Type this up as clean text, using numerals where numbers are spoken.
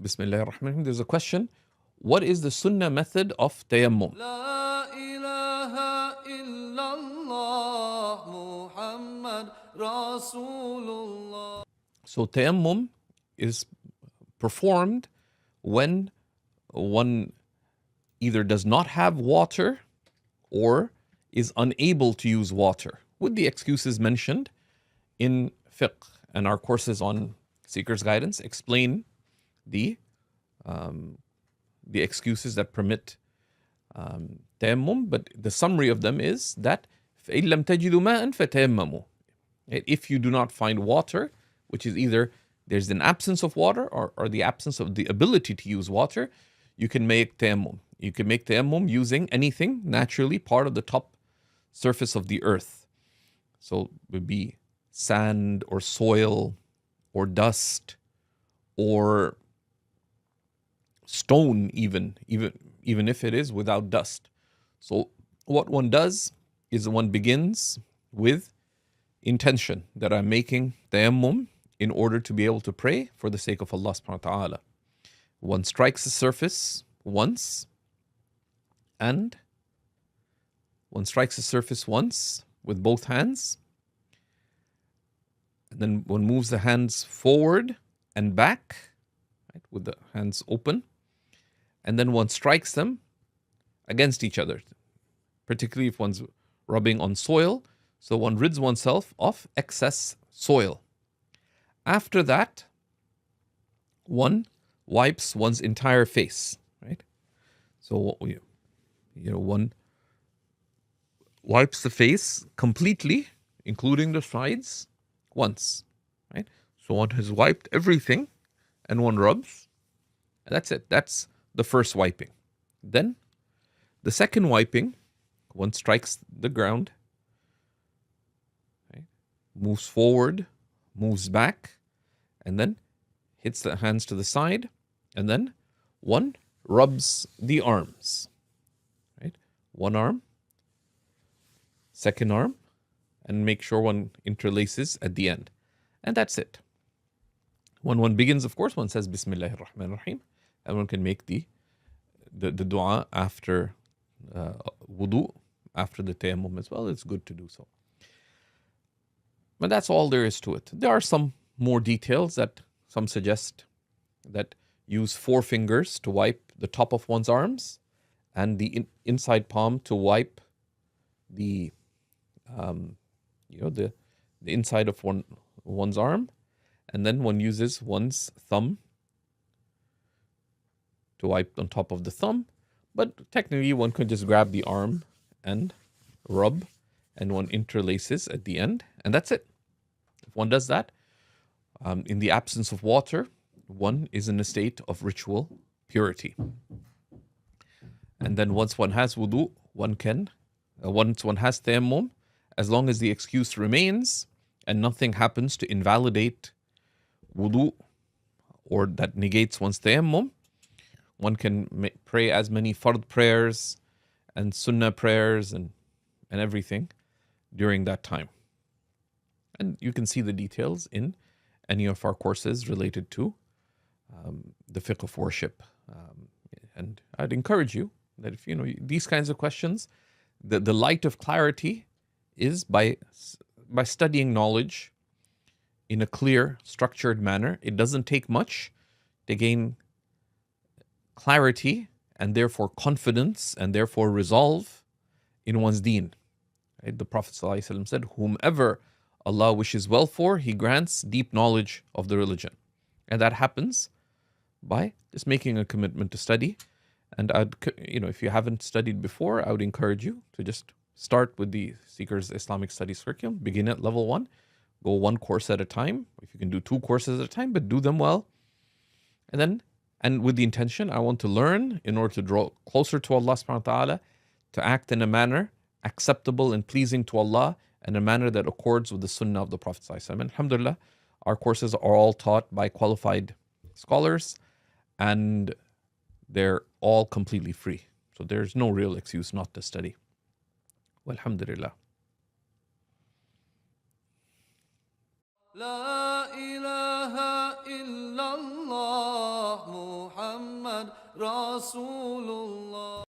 Bismillah ar-Rahman ar-Rahim. There's a question. What is the Sunnah method of Tayammum? La ilaha illallah Muhammad Rasulullah. So Tayammum is performed when one either does not have water or is unable to use water, with the excuses mentioned in fiqh. And our courses on Seeker's Guidance explain the excuses that permit tayammum, but the summary of them is that فَإِن لَمْ تَجِدُوا مَاءً فَتَيَمَّمُوا. If you do not find water, which is either there's an absence of water or the absence of the ability to use water, you can make tayammum. You can make tayammum using anything naturally part of the top surface of the earth. So it would be sand or soil or dust or stone, even if it is without dust. So what one does is one begins with intention that I'm making tayammum in order to be able to pray for the sake of Allah subhanahu wa ta'ala. One strikes the surface once, and one strikes the surface once with both hands, and then one moves the hands forward and back, right, with the hands open, and then one strikes them against each other, particularly if one's rubbing on soil, so one rids oneself of excess soil. After that, one wipes one's entire face, right? So one wipes the face completely, including the sides, once, right? So one has wiped everything, and one rubs, and that's it. That's the first wiping. Then, the second wiping, one strikes the ground, right? Moves forward, moves back, and then hits the hands to the side, and then one rubs the arms, right? One arm, second arm, and make sure one interlaces at the end. And that's it. When one begins, of course, one says Bismillah ar-Rahman ar-Rahim, and one can make the dua after wudu, after the tayammum as well. It's good to do so. But that's all there is to it. There are some more details that some suggest that use 4 fingers to wipe the top of one's arms and the inside palm to wipe the the inside of one's arm, and then one uses one's thumb to wipe on top of the thumb. But technically one could just grab the arm and rub, and one interlaces at the end, and that's it. If one does that, in the absence of water, one is in a state of ritual purity. And then once one has wudu, once one has tayammum, as long as the excuse remains and nothing happens to invalidate wudu or that negates one's tayammum, one can pray as many fard prayers and sunnah prayers and everything during that time. And you can see the details in any of our courses related to the fiqh of worship. And I'd encourage you that if these kinds of questions, the light of clarity is by studying knowledge in a clear, structured manner. It doesn't take much to gain clarity and therefore confidence and therefore resolve in one's deen. Right? The Prophet ﷺ said, whomever Allah wishes well for, He grants deep knowledge of the religion. And that happens by just making a commitment to study. And if you haven't studied before, I would encourage you to just start with the Seekers Islamic Studies curriculum. Begin at level 1. Go 1 course at a time. If you can do 2 courses at a time, but do them well. And with the intention, I want to learn in order to draw closer to Allah subhanahu wa ta'ala, to act in a manner acceptable and pleasing to Allah, and a manner that accords with the sunnah of the Prophet ﷺ. And alhamdulillah, our courses are all taught by qualified scholars, and they're all completely free. So there's no real excuse not to study. Walhamdulillah. La ilaha illallah محمد رسول الله